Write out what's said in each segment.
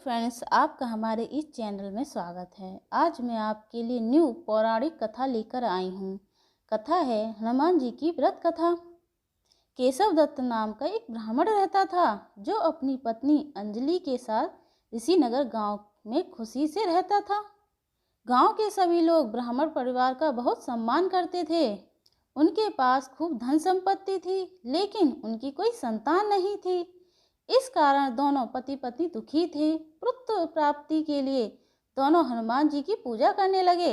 Friends, आपका हमारे इस चैनल में स्वागत है। आज मैं आपके लिए न्यू पौराणिक कथा लेकर आई हूँ। कथा है हनुमान जी की व्रत कथा। केशव दत्त नाम का एक ब्राह्मण रहता था जो अपनी पत्नी अंजलि के साथ ऋषिनगर गांव में खुशी से रहता था। गांव के सभी लोग ब्राह्मण परिवार का बहुत सम्मान करते थे। उनके पास खूब धन संपत्ति थी, लेकिन उनकी कोई संतान नहीं थी। इस कारण दोनों पति पत्नी दुखी थे। पुत्र प्राप्ति के लिए दोनों हनुमान जी की पूजा करने लगे।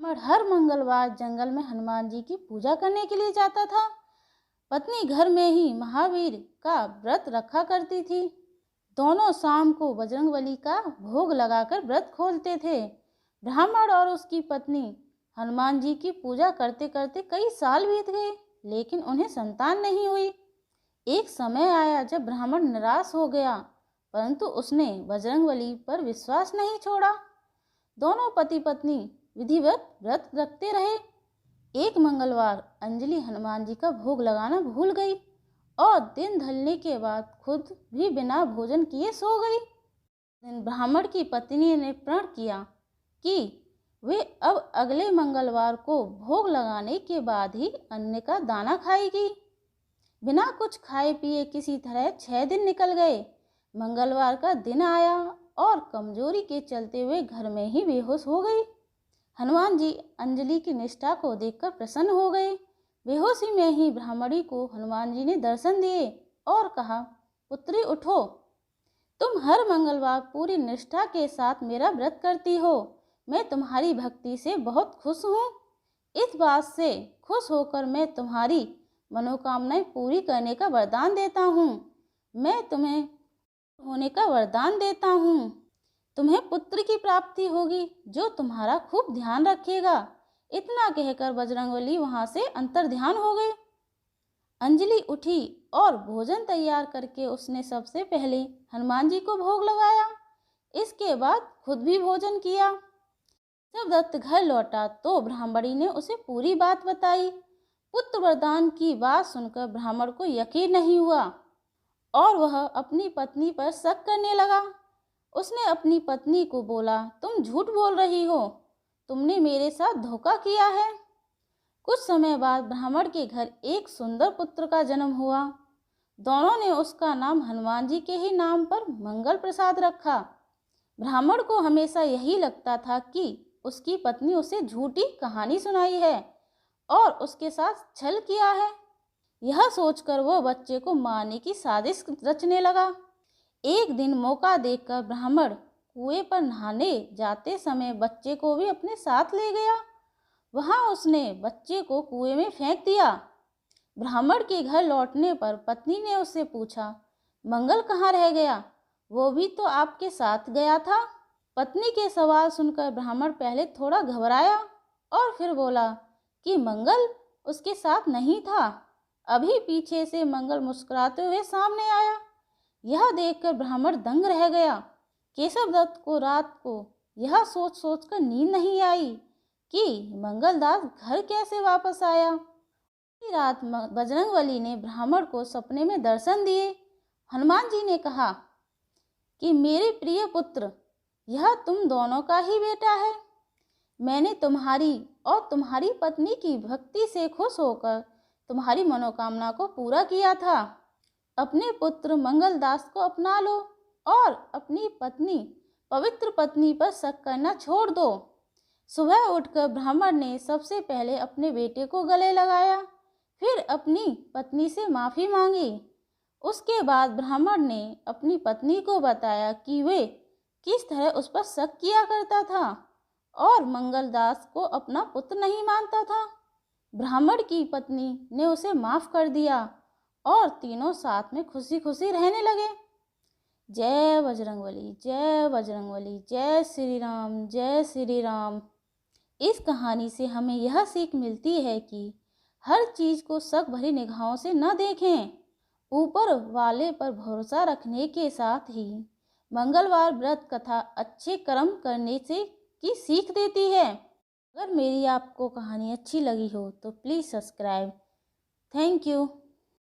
हर मंगलवार जंगल में हनुमान जी की पूजा करने के लिए जाता था। पत्नी घर में ही महावीर का व्रत रखा करती थी। दोनों शाम को बजरंगबली का भोग लगाकर व्रत खोलते थे। ब्राह्मण और उसकी पत्नी हनुमान जी की पूजा करते करते कई साल बीत गए, लेकिन उन्हें संतान नहीं हुई। एक समय आया जब ब्राह्मण निराश हो गया, परंतु उसने बजरंगबली पर विश्वास नहीं छोड़ा। दोनों पति पत्नी विधिवत व्रत रखते रहे। एक मंगलवार अंजलि हनुमान जी का भोग लगाना भूल गई और दिन ढलने के बाद खुद भी बिना भोजन किए सो गई। दिन ब्राह्मण की पत्नी ने प्रण किया कि वे अब अगले मंगलवार को भोग लगाने के बाद ही अन्न का दाना खाएगी। बिना कुछ खाए पिए किसी तरह 6 दिन निकल गए। मंगलवार का दिन आया और कमजोरी के चलते हुए घर में ही बेहोश हो गई। हनुमान जी अंजलि की निष्ठा को देखकर प्रसन्न हो गए। बेहोशी में ही ब्राह्मणी को हनुमान जी ने दर्शन दिए और कहा, पुत्री उठो, तुम हर मंगलवार पूरी निष्ठा के साथ मेरा व्रत करती हो। मैं तुम्हारी भक्ति से बहुत खुश हूँ। इस बात से खुश होकर मैं तुम्हारी मनोकामनाएं पूरी करने का वरदान देता हूँ। मैं तुम्हें होने का वरदान देता हूँ। तुम्हें पुत्र की प्राप्ति होगी जो तुम्हारा खूब ध्यान रखेगा। इतना कहकर बजरंगबली वहां से अंतर्ध्यान हो गए। अंजलि उठी और भोजन तैयार करके उसने सबसे पहले हनुमान जी को भोग लगाया। इसके बाद खुद भी भोजन किया। जब दत्त घर लौटा तो ब्राह्मणी ने उसे पूरी बात बताई। पुत्र वरदान की बात सुनकर ब्राह्मण को यकीन नहीं हुआ और वह अपनी पत्नी पर शक करने लगा। उसने अपनी पत्नी को बोला, तुम झूठ बोल रही हो, तुमने मेरे साथ धोखा किया है। कुछ समय बाद ब्राह्मण के घर एक सुंदर पुत्र का जन्म हुआ। दोनों ने उसका नाम हनुमान जी के ही नाम पर मंगल प्रसाद रखा। ब्राह्मण को हमेशा यही लगता था कि उसकी पत्नी उसे झूठी कहानी सुनाई है और उसके साथ छल किया है। यह सोचकर वो बच्चे को मारने की साजिश रचने लगा। एक दिन मौका देखकर ब्राह्मण कुएं पर नहाने जाते समय बच्चे को भी अपने साथ ले गया। वहां उसने बच्चे को कुएं में फेंक दिया। ब्राह्मण के घर लौटने पर पत्नी ने उससे पूछा, मंगल कहाँ रह गया? वो भी तो आपके साथ गया था। पत्नी के सवाल सुनकर ब्राह्मण पहले थोड़ा घबराया और फिर बोला कि मंगल उसके साथ नहीं था। अभी पीछे से मंगल मुस्कुराते हुए सामने आया। यह देखकर ब्राह्मण दंग रह गया। केशव दत्त को रात को यह सोच सोचकर नींद नहीं आई कि मंगलदास घर कैसे वापस आया। उसी रात बजरंगबली ने ब्राह्मण को सपने में दर्शन दिए। हनुमान जी ने कहा कि मेरे प्रिय पुत्र, यह तुम दोनों का ही बेटा है। मैंने तुम्हारी और तुम्हारी पत्नी की भक्ति से खुश होकर तुम्हारी मनोकामना को पूरा किया था। अपने पुत्र मंगलदास को अपना लो और अपनी पत्नी पवित्र पत्नी पर शक करना छोड़ दो। सुबह उठकर ब्राह्मण ने सबसे पहले अपने बेटे को गले लगाया, फिर अपनी पत्नी से माफ़ी मांगी। उसके बाद ब्राह्मण ने अपनी पत्नी को बताया कि वे किस तरह उस पर शक किया करता था और मंगलदास को अपना पुत्र नहीं मानता था। ब्राह्मण की पत्नी ने उसे माफ़ कर दिया और तीनों साथ में खुशी खुशी रहने लगे। जय बजरंगबली, जय बजरंगबली, जय श्री राम, जय श्री राम। इस कहानी से हमें यह सीख मिलती है कि हर चीज़ को शक भरी निगाहों से न देखें। ऊपर वाले पर भरोसा रखने के साथ ही मंगलवार व्रत कथा अच्छे कर्म करने से की सीख देती है। अगर मेरी आपको कहानी अच्छी लगी हो तो प्लीज़ सब्सक्राइब। Thank you.